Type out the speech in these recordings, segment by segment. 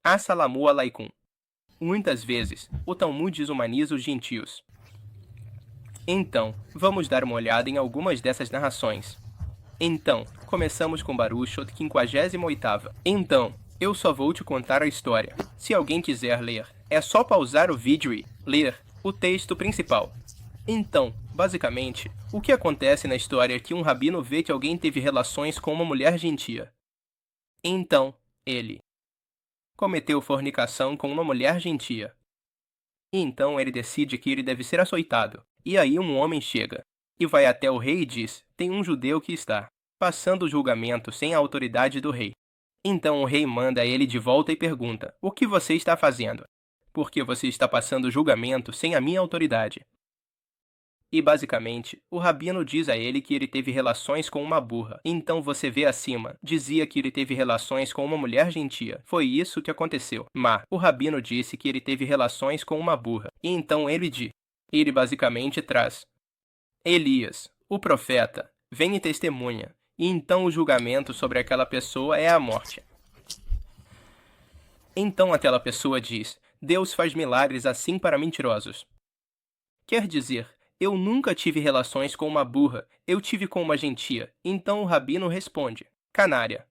Assalamu alaikum. Muitas vezes, o Talmud desumaniza os gentios. Então, vamos dar uma olhada em algumas dessas narrações. Então, começamos com Baruchot 58ª. Então, eu só vou te contar a história. Se alguém quiser ler, é só pausar o vídeo e ler o texto principal. Então, basicamente, o que acontece na história é que um rabino vê que alguém teve relações com uma mulher gentia. Então, ele cometeu fornicação com uma mulher gentia. E então ele decide que ele deve ser açoitado. E aí um homem chega e vai até o rei e diz: tem um judeu que está passando o julgamento sem a autoridade do rei. Então o rei manda ele de volta e pergunta: o que você está fazendo? Porque você está passando o julgamento sem a minha autoridade. E basicamente, o rabino diz a ele que ele teve relações com uma burra. Então você vê acima, dizia que ele teve relações com uma mulher gentia. Foi isso que aconteceu. Mas o rabino disse que ele teve relações com uma burra. E então ele basicamente traz Elias, o profeta, vem e testemunha. E então o julgamento sobre aquela pessoa é a morte. Então aquela pessoa diz: Deus faz milagres assim para mentirosos. Quer dizer, eu nunca tive relações com uma burra, eu tive com uma gentia. Então o rabino responde: canária.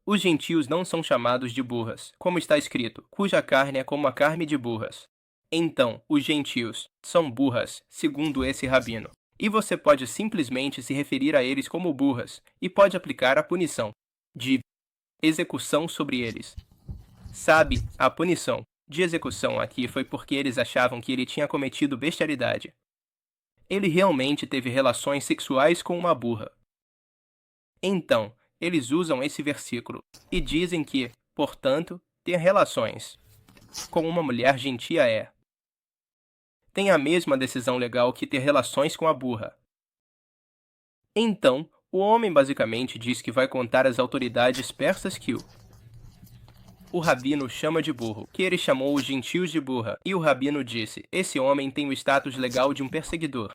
Os gentios não são chamados de burras, como está escrito, cuja carne é como a carne de burras. Então, os gentios são burras, segundo esse rabino. E você pode simplesmente se referir a eles como burras, e pode aplicar a punição de execução sobre eles. Sabe, a punição de execução aqui foi porque eles achavam que ele tinha cometido bestialidade. Ele realmente teve relações sexuais com uma burra. Então, eles usam esse versículo e dizem que, portanto, ter relações com uma mulher gentia tem a mesma decisão legal que ter relações com a burra. Então, o homem basicamente diz que vai contar às autoridades persas que o rabino chama de burro, que ele chamou os gentios de burra, e o rabino disse: esse homem tem o status legal de um perseguidor.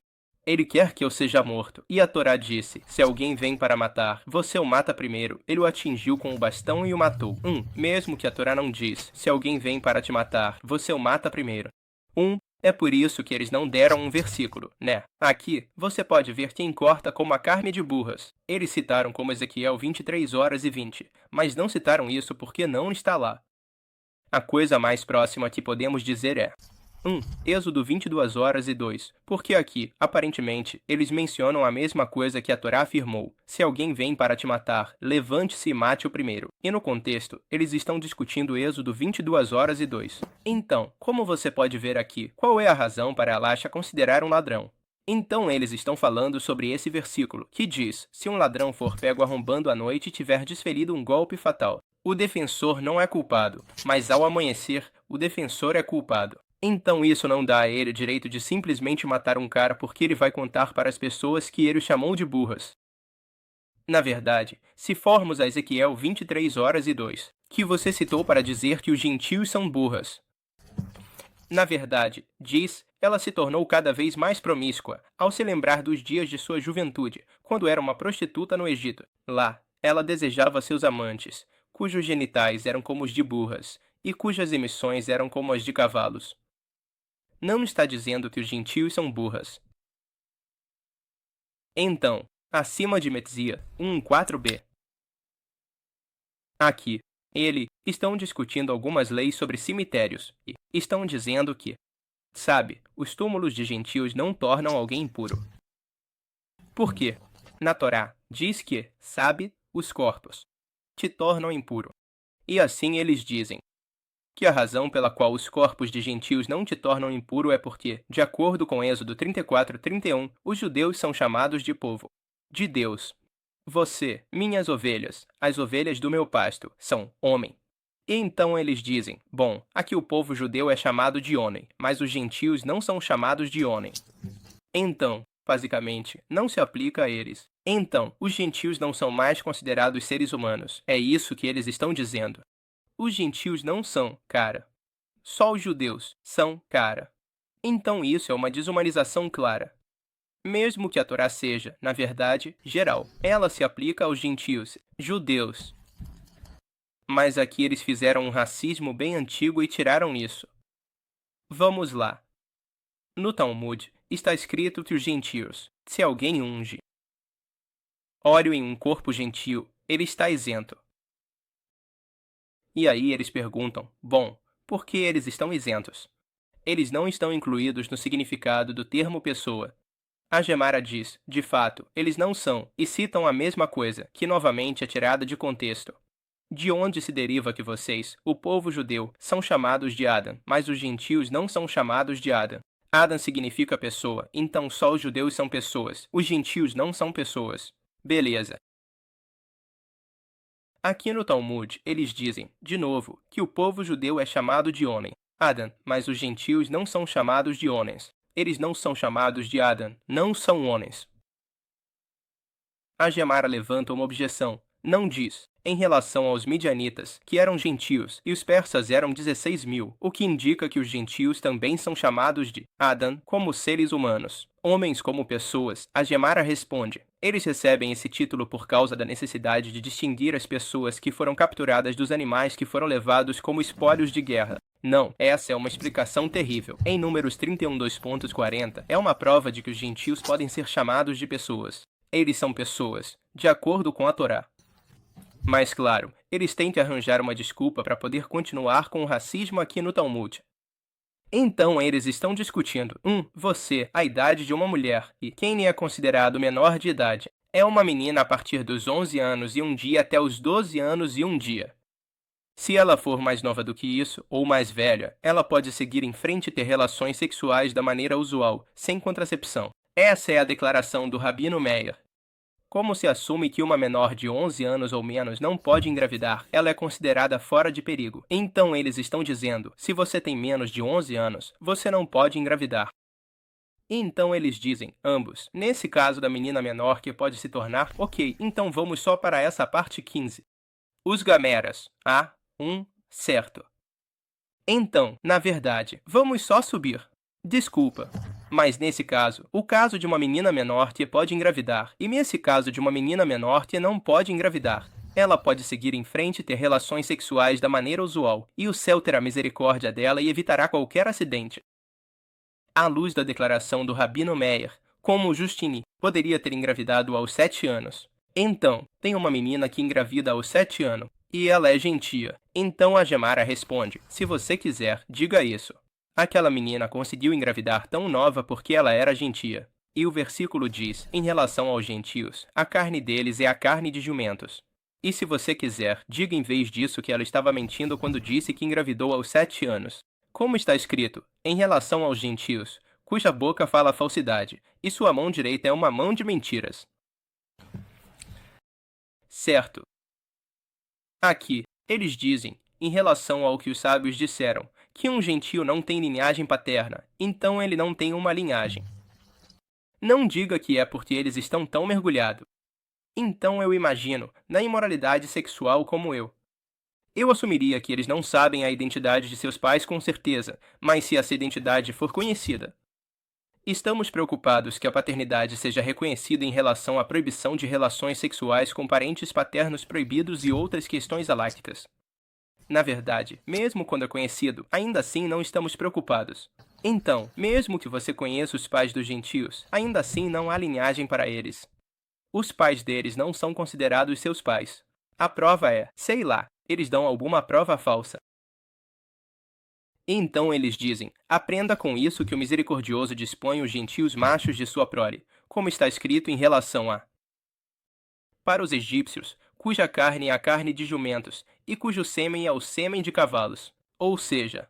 Ele quer que eu seja morto. E a Torá disse: se alguém vem para matar, você o mata primeiro. Ele o atingiu com o bastão e o matou. Mesmo que a Torá não diz: se alguém vem para te matar, você o mata primeiro. É por isso que eles não deram um versículo, né? Aqui, você pode ver quem corta como a carne de burras. Eles citaram como Ezequiel 23h20, mas não citaram isso porque não está lá. A coisa mais próxima que podemos dizer é Êxodo 22h02, porque aqui, aparentemente, eles mencionam a mesma coisa que a Torá afirmou: se alguém vem para te matar, levante-se e mate o primeiro. E no contexto, eles estão discutindo Êxodo 22h02. Então, como você pode ver aqui, qual é a razão para Elisha considerar um ladrão? Então eles estão falando sobre esse versículo, que diz: se um ladrão for pego arrombando à noite e tiver desferido um golpe fatal, o defensor não é culpado, mas ao amanhecer, o defensor é culpado. Então isso não dá a ele o direito de simplesmente matar um cara porque ele vai contar para as pessoas que ele chamou de burras. Na verdade, se formos a Ezequiel 23h02, que você citou para dizer que os gentios são burras. Na verdade, diz, ela se tornou cada vez mais promíscua ao se lembrar dos dias de sua juventude, quando era uma prostituta no Egito. Lá, ela desejava seus amantes, cujos genitais eram como os de burras, e cujas emissões eram como as de cavalos. Não está dizendo que os gentios são burras. Então, acima de Metzia 1:4b. Aqui, estão discutindo algumas leis sobre cemitérios e estão dizendo que, sabe, os túmulos de gentios não tornam alguém impuro. Por quê? Na Torá, diz que, sabe, os corpos te tornam impuro. E assim eles dizem que a razão pela qual os corpos de gentios não te tornam impuro é porque, de acordo com Êxodo 34:31, os judeus são chamados de povo de Deus. Você, minhas ovelhas, as ovelhas do meu pasto, são homem. E então eles dizem: bom, aqui o povo judeu é chamado de homem, mas os gentios não são chamados de homem. Então, basicamente, não se aplica a eles. Então, os gentios não são mais considerados seres humanos. É isso que eles estão dizendo. Os gentios não são, cara. Só os judeus são, cara. Então isso é uma desumanização clara. Mesmo que a Torá seja, na verdade, geral, ela se aplica aos gentios, judeus. Mas aqui eles fizeram um racismo bem antigo e tiraram isso. Vamos lá. No Talmud, está escrito que os gentios, se alguém unge óleo em um corpo gentio, ele está isento. E aí eles perguntam, bom, por que eles estão isentos? Eles não estão incluídos no significado do termo pessoa. A Gemara diz, de fato, eles não são, e citam a mesma coisa, que novamente é tirada de contexto. De onde se deriva que vocês, o povo judeu, são chamados de Adam, mas os gentios não são chamados de Adam? Adam significa pessoa, então só os judeus são pessoas, os gentios não são pessoas. Beleza. Aqui no Talmud, eles dizem, de novo, que o povo judeu é chamado de homem, Adam, mas os gentios não são chamados de homens. Eles não são chamados de Adam, não são homens. A Gemara levanta uma objeção. Não diz, em relação aos midianitas, que eram gentios, e os persas eram 16.000, o que indica que os gentios também são chamados de Adam como seres humanos, homens como pessoas. A Gemara responde, eles recebem esse título por causa da necessidade de distinguir as pessoas que foram capturadas dos animais que foram levados como espólios de guerra. Não, essa é uma explicação terrível. Em Números 31:2.40, é uma prova de que os gentios podem ser chamados de pessoas. Eles são pessoas, de acordo com a Torá. Mas claro, eles têm que arranjar uma desculpa para poder continuar com o racismo aqui no Talmud. Então eles estão discutindo, você, a idade de uma mulher, e quem é considerado menor de idade, é uma menina a partir dos 11 anos e um dia até os 12 anos e um dia. Se ela for mais nova do que isso, ou mais velha, ela pode seguir em frente e ter relações sexuais da maneira usual, sem contracepção. Essa é a declaração do Rabino Meir. Como se assume que uma menor de 11 anos ou menos não pode engravidar, ela é considerada fora de perigo. Então eles estão dizendo, se você tem menos de 11 anos, você não pode engravidar. Então eles dizem, ambos, nesse caso da menina menor que pode se tornar, ok, então vamos só para essa parte 15. Os gameras, certo. Então, na verdade, vamos só subir. Desculpa. Mas nesse caso, o caso de uma menina menor que pode engravidar, e nesse caso de uma menina menor que não pode engravidar, ela pode seguir em frente e ter relações sexuais da maneira usual, e o céu terá misericórdia dela e evitará qualquer acidente. À luz da declaração do Rabino Meir, como Justini poderia ter engravidado aos 7 anos. Então, tem uma menina que engravida aos 7 anos, e ela é gentia. Então a Gemara responde, se você quiser, diga isso. Aquela menina conseguiu engravidar tão nova porque ela era gentia. E o versículo diz, em relação aos gentios, a carne deles é a carne de jumentos. E se você quiser, diga em vez disso que ela estava mentindo quando disse que engravidou aos 7 anos. Como está escrito, em relação aos gentios, cuja boca fala falsidade, e sua mão direita é uma mão de mentiras. Certo. Aqui, eles dizem, em relação ao que os sábios disseram, que um gentio não tem linhagem paterna, então ele não tem uma linhagem. Não diga que é porque eles estão tão mergulhados. Então eu imagino, na imoralidade sexual como eu. Eu assumiria que eles não sabem a identidade de seus pais com certeza, mas se essa identidade for conhecida. Estamos preocupados que a paternidade seja reconhecida em relação à proibição de relações sexuais com parentes paternos proibidos e outras questões alácticas. Na verdade, mesmo quando é conhecido, ainda assim não estamos preocupados. Então, mesmo que você conheça os pais dos gentios, ainda assim não há linhagem para eles. Os pais deles não são considerados seus pais. A prova é, sei lá, eles dão alguma prova falsa. Então eles dizem, aprenda com isso que o misericordioso dispõe os gentios machos de sua prole, como está escrito em relação a... Para os egípcios, cuja carne é a carne de jumentos, e cujo sêmen é o sêmen de cavalos. Ou seja,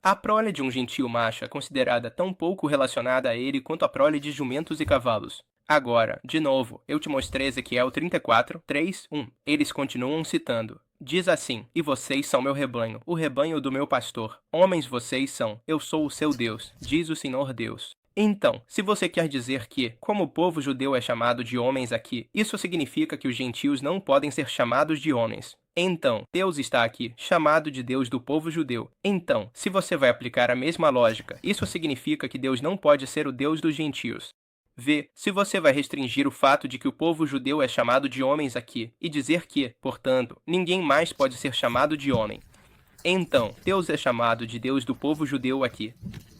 a prole de um gentio macho é considerada tão pouco relacionada a ele quanto a prole de jumentos e cavalos. Agora, de novo, eu te mostrei Ezequiel 34, 3, 1. Eles continuam citando. Diz assim, e vocês são meu rebanho, o rebanho do meu pastor. Homens vocês são, eu sou o seu Deus, diz o Senhor Deus. Então, se você quer dizer que, como o povo judeu é chamado de homens aqui, isso significa que os gentios não podem ser chamados de homens. Então, Deus está aqui, chamado de Deus do povo judeu. Então, se você vai aplicar a mesma lógica, isso significa que Deus não pode ser o Deus dos gentios. Vê se você vai restringir o fato de que o povo judeu é chamado de homens aqui, e dizer que, portanto, ninguém mais pode ser chamado de homem. Então, Deus é chamado de Deus do povo judeu aqui.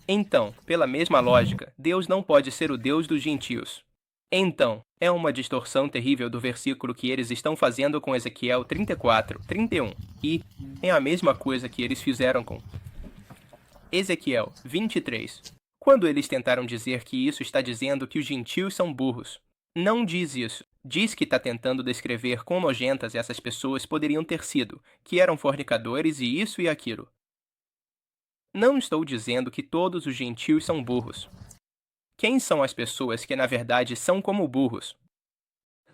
Então, pela mesma lógica, Deus não pode ser o Deus dos gentios. Então, é uma distorção terrível do versículo que eles estão fazendo com Ezequiel 34, 31, e é a mesma coisa que eles fizeram com Ezequiel 23. Quando eles tentaram dizer que isso está dizendo que os gentios são burros. Não diz isso. Diz que está tentando descrever quão nojentas essas pessoas poderiam ter sido, que eram fornicadores e isso e aquilo. Não estou dizendo que todos os gentios são burros. Quem são as pessoas que na verdade são como burros?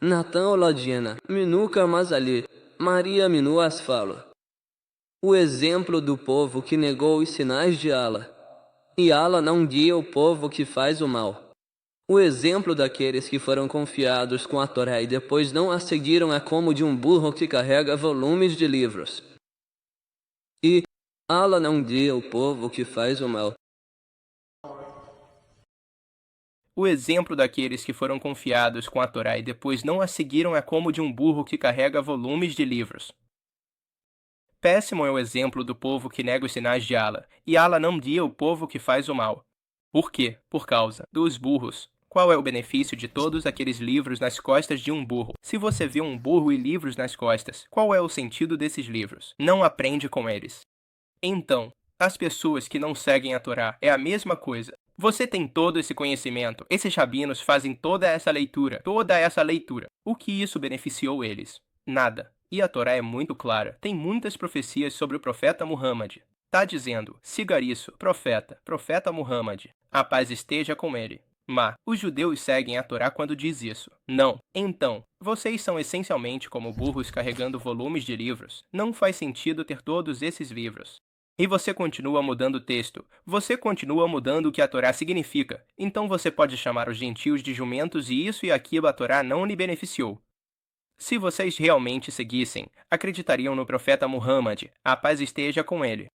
Natan Olodina, Minuca Mazali, Maria Minu Asfalo. O exemplo do povo que negou os sinais de Allah. E Allah não guia o povo que faz o mal. O exemplo daqueles que foram confiados com a Torá e depois não a seguiram é como de um burro que carrega volumes de livros. E Allah não guia o povo que faz o mal. O exemplo daqueles que foram confiados com a Torá e depois não a seguiram é como de um burro que carrega volumes de livros. Péssimo é o exemplo do povo que nega os sinais de Allah, e Allah não guia o povo que faz o mal. Por quê? Por causa dos burros. Qual é o benefício de todos aqueles livros nas costas de um burro? Se você vê um burro e livros nas costas, qual é o sentido desses livros? Não aprende com eles. Então, as pessoas que não seguem a Torá é a mesma coisa. Você tem todo esse conhecimento, esses rabinos fazem toda essa leitura. O que isso beneficiou eles? Nada. E a Torá é muito clara. Tem muitas profecias sobre o profeta Muhammad. Tá dizendo, siga isso, profeta Muhammad. A paz esteja com ele. Mas, os judeus seguem a Torá quando diz isso. Não. Então, vocês são essencialmente como burros carregando volumes de livros. Não faz sentido ter todos esses livros. E você continua mudando o texto. Você continua mudando o que a Torá significa. Então você pode chamar os gentios de jumentos e isso e aquilo a Torá não lhe beneficiou. Se vocês realmente seguissem, acreditariam no profeta Muhammad, a paz esteja com ele.